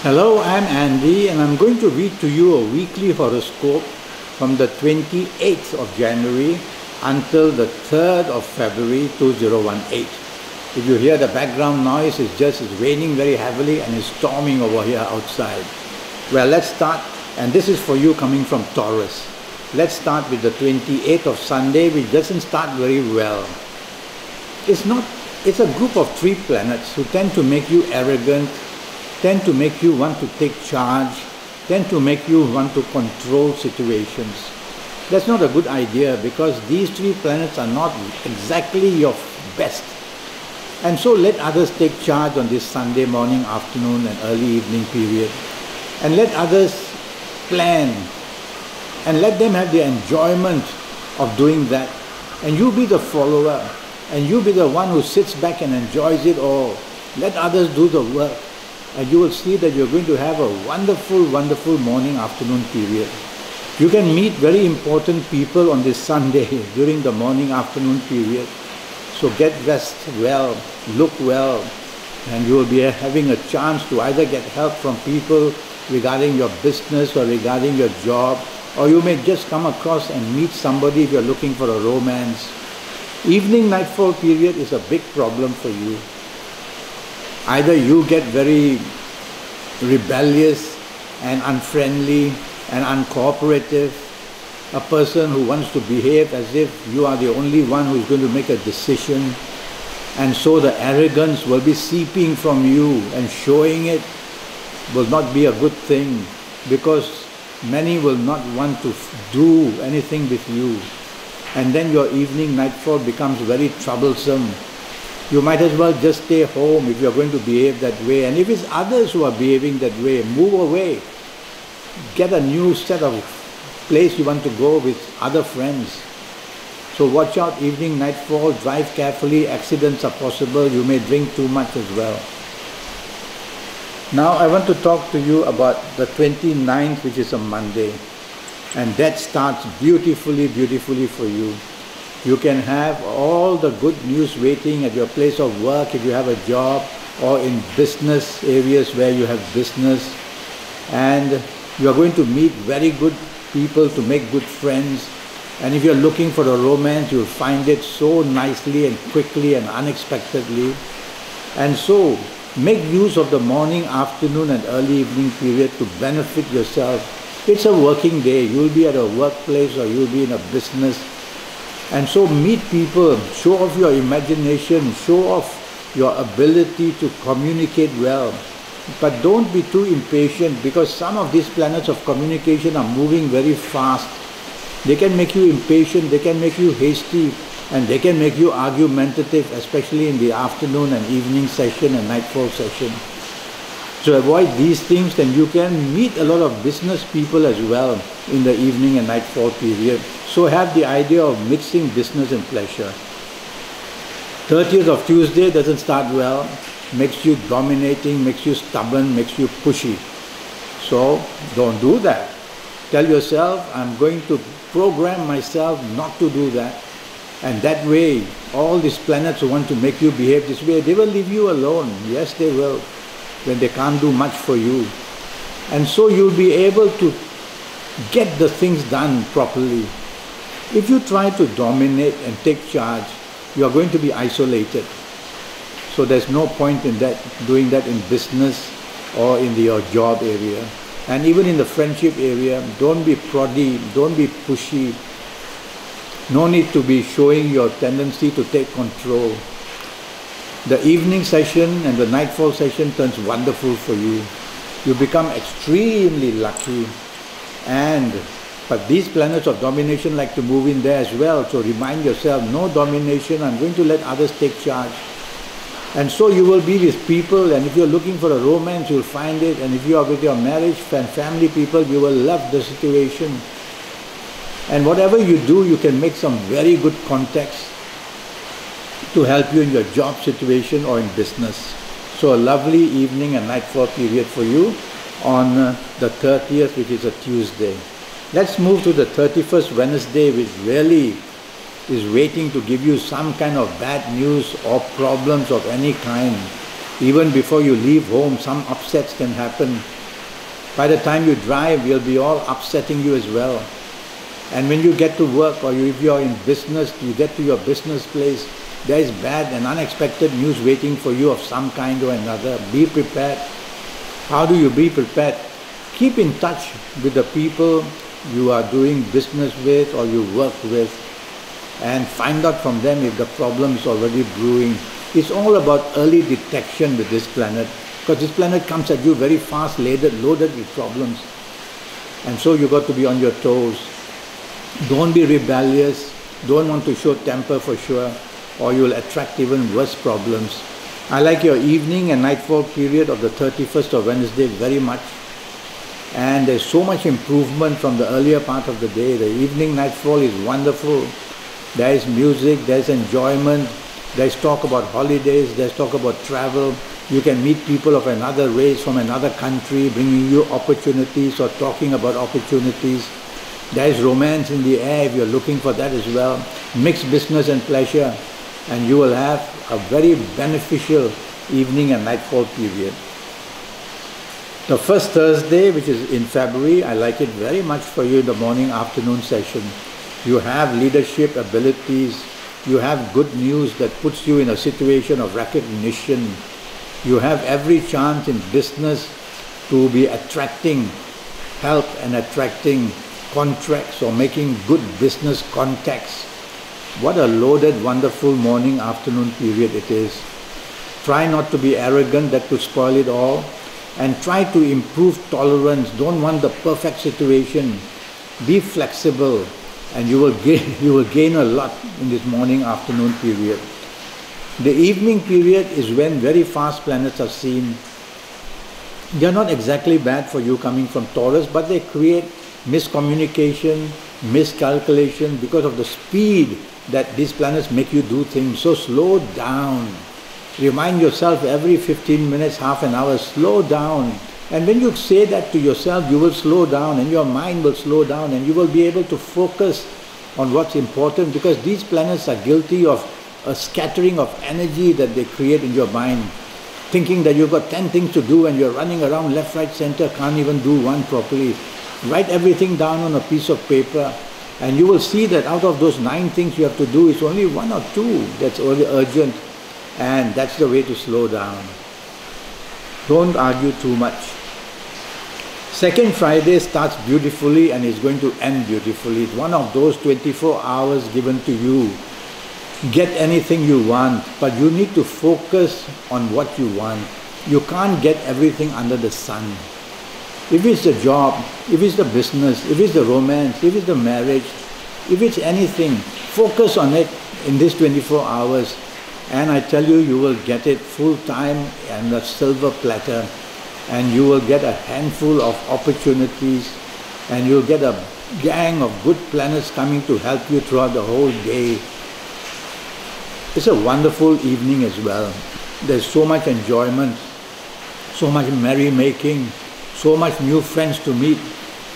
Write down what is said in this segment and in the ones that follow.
Hello, I'm Andy and I'm going to read to you a weekly horoscope from the 28th of January until the 3rd of February 2018. If you hear the background noise, it's raining very heavily and it's storming over here outside. Well, let's start, and this is for you coming from Taurus. Let's start with the 28th of Sunday, which doesn't start very well. It's a group of 3 planets who tend to make you arrogant, tend to make you want to take charge, tend to make you want to control situations. That's not a good idea because these 3 planets are not exactly your best. And so let others take charge on this Sunday morning, afternoon and early evening period. And let others plan and let them have the enjoyment of doing that. And you be the follower and you be the one who sits back and enjoys it all. Let others do the work. And you will see that you're going to have a wonderful, wonderful morning, afternoon period. You can meet very important people on this Sunday during the morning, afternoon period. So get dressed well, look well, and you will be having a chance to either get help from people regarding your business or regarding your job, or you may just come across and meet somebody if you're looking for a romance. Evening nightfall period is a big problem for you. Either you get very rebellious and unfriendly and uncooperative, a person who wants to behave as if you are the only one who is going to make a decision, and so the arrogance will be seeping from you, and showing it will not be a good thing because many will not want to do anything with you, and then your evening nightfall becomes very troublesome. You might as well just stay home if you're going to behave that way. And if it's others who are behaving that way, move away. Get a new set of place you want to go with other friends. So watch out, evening, nightfall, drive carefully, accidents are possible, you may drink too much as well. Now I want to talk to you about the 29th, which is a Monday. And that starts beautifully, beautifully for you. You can have all the good news waiting at your place of work if you have a job, or in business areas where you have business. And you are going to meet very good people to make good friends. And if you're looking for a romance, you'll find it so nicely and quickly and unexpectedly. And so make use of the morning, afternoon and early evening period to benefit yourself. It's a working day. You'll be at a workplace or you'll be in a business. And so meet people, show off your imagination, show off your ability to communicate well. But don't be too impatient because some of these planets of communication are moving very fast. They can make you impatient, they can make you hasty, and they can make you argumentative, especially in the afternoon and evening session and nightfall session. So avoid these things, and you can meet a lot of business people as well in the evening and nightfall period. So have the idea of mixing business and pleasure. 30th of Tuesday doesn't start well, makes you dominating, makes you stubborn, makes you pushy. So don't do that. Tell yourself, I'm going to program myself not to do that. And that way, all these planets who want to make you behave this way, they will leave you alone. Yes, they will, when they can't do much for you. And so you'll be able to get the things done properly. If you try to dominate and take charge, you are going to be isolated. So there's no point in that, doing that in business or in your job area. And even in the friendship area, don't be proddy, don't be pushy. No need to be showing your tendency to take control. The evening session and the nightfall session turns wonderful for you. You become extremely lucky. But these planets of domination like to move in there as well. So remind yourself, no domination, I'm going to let others take charge. And so you will be with people, and if you're looking for a romance, you'll find it. And if you are with your marriage and family people, you will love the situation. And whatever you do, you can make some very good contacts to help you in your job situation or in business. So a lovely evening and nightfall period for you on the 30th, which is a Tuesday. Let's move to the 31st, Wednesday, which really is waiting to give you some kind of bad news or problems of any kind. Even before you leave home, some upsets can happen. By the time you drive, we'll be all upsetting you as well. And when you get to work, or if you're in business, you get to your business place, there is bad and unexpected news waiting for you of some kind or another. Be prepared. How do you be prepared? Keep in touch with the people you are doing business with or you work with, and find out from them if the problem is already brewing. It's all about early detection with this planet, because this planet comes at you very fast, loaded with problems. And so you got to be on your toes. Don't be rebellious. Don't want to show temper for sure, or you will attract even worse problems. I like your evening and nightfall period of the 31st of Wednesday very much. And there's so much improvement from the earlier part of the day. The evening nightfall is wonderful. There is music, there's enjoyment, there's talk about holidays, there's talk about travel. You can meet people of another race from another country, bringing you opportunities or talking about opportunities. There is romance in the air if you're looking for that as well. Mixed business and pleasure, and you will have a very beneficial evening and nightfall period. The first Thursday, which is in February, I like it very much for you in the morning afternoon session. You have leadership abilities. You have good news that puts you in a situation of recognition. You have every chance in business to be attracting help and attracting contracts or making good business contacts. What a loaded, wonderful morning, afternoon period it is. Try not to be arrogant, that could spoil it all. And try to improve tolerance. Don't want the perfect situation. Be flexible, and you will gain a lot in this morning, afternoon period. The evening period is when very fast planets are seen. They are not exactly bad for you coming from Taurus, but they create miscommunication, miscalculation because of the speed that these planets make you do things. So slow down. Remind yourself every 15 minutes, half an hour, slow down. And when you say that to yourself, you will slow down and your mind will slow down and you will be able to focus on what's important, because these planets are guilty of a scattering of energy that they create in your mind. Thinking that you've got 10 things to do and you're running around left, right, center, can't even do one properly. Write everything down on a piece of paper and you will see that out of those 9 things you have to do, it's only 1 or 2 that's urgent. And that's the way to slow down. Don't argue too much. Second Friday starts beautifully and is going to end beautifully. It's one of those 24 hours given to you. Get anything you want, but you need to focus on what you want. You can't get everything under the sun. If it's the job, if it's the business, if it's the romance, if it's the marriage, if it's anything, focus on it in these 24 hours. And I tell you, you will get it full time and a silver platter, and you will get a handful of opportunities, and you'll get a gang of good planets coming to help you throughout the whole day. It's a wonderful evening as well. There's so much enjoyment, so much merrymaking, so much new friends to meet.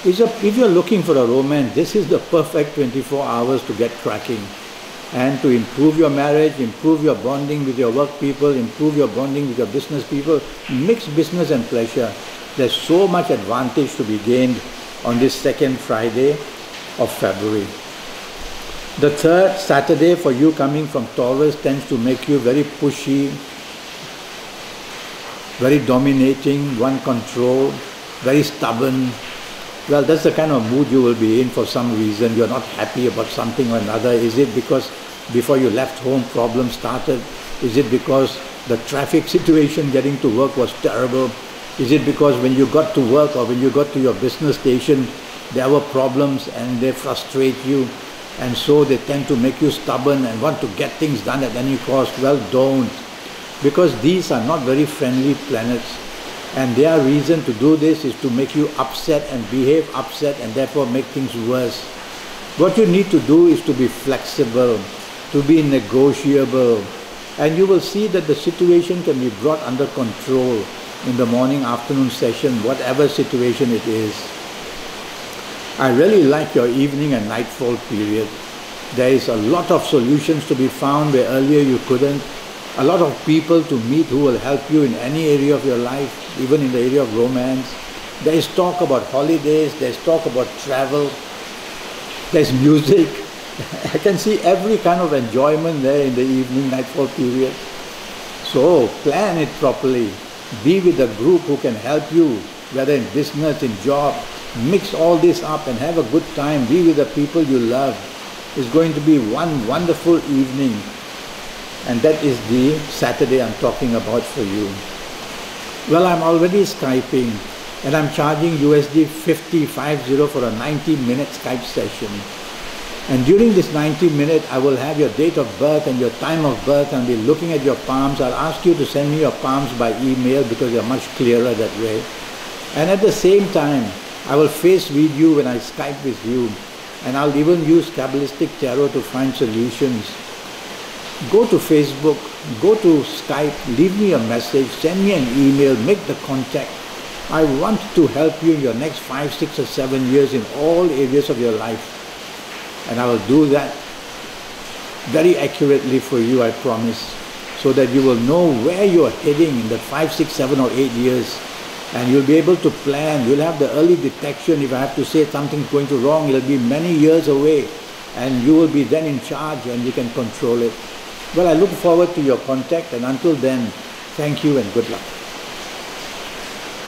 If you're looking for a romance, this is the perfect 24 hours to get cracking. And to improve your marriage, improve your bonding with your work people, improve your bonding with your business people, mix business and pleasure. There's so much advantage to be gained on this second Friday of February. The third Saturday for you coming from Taurus tends to make you very pushy, very dominating, want control, very stubborn. Well, that's the kind of mood you will be in for some reason. You're not happy about something or another. Is it because before you left home problems started? Is it because the traffic situation getting to work was terrible? Is it because when you got to work or when you got to your business station there were problems and they frustrate you, and so they tend to make you stubborn and want to get things done at any cost? Well, don't, because these are not very friendly planets. And their reason to do this is to make you upset and behave upset and therefore make things worse. What you need to do is to be flexible, to be negotiable, and you will see that the situation can be brought under control in the morning, afternoon session, whatever situation it is. I really like your evening and nightfall period. There is a lot of solutions to be found where earlier you couldn't. A lot of people to meet who will help you in any area of your life, even in the area of romance. There is talk about holidays, there's talk about travel, there's music. I can see every kind of enjoyment there in the evening, nightfall period. So plan it properly. Be with a group who can help you, whether in business, in job. Mix all this up and have a good time. Be with the people you love. It's going to be one wonderful evening. And that is the Saturday I'm talking about for you. Well, I'm already Skyping and I'm charging USD 50 for a 90-minute Skype session. And during this 90-minute, I will have your date of birth and your time of birth, and be looking at your palms. I'll ask you to send me your palms by email because they're much clearer that way. And at the same time, I will face read you when I Skype with you. And I'll even use Kabbalistic Tarot to find solutions. Go to Facebook, go to Skype, leave me a message, send me an email, make the contact. I want to help you in your next 5, 6 or 7 years in all areas of your life. And I will do that very accurately for you, I promise, so that you will know where you are heading in the 5, 6, 7 or 8 years. And you'll be able to plan. You'll have the early detection. If I have to say something's going to wrong, it'll be many years away. And you will be then in charge and you can control it. Well, I look forward to your contact, and until then, thank you and good luck.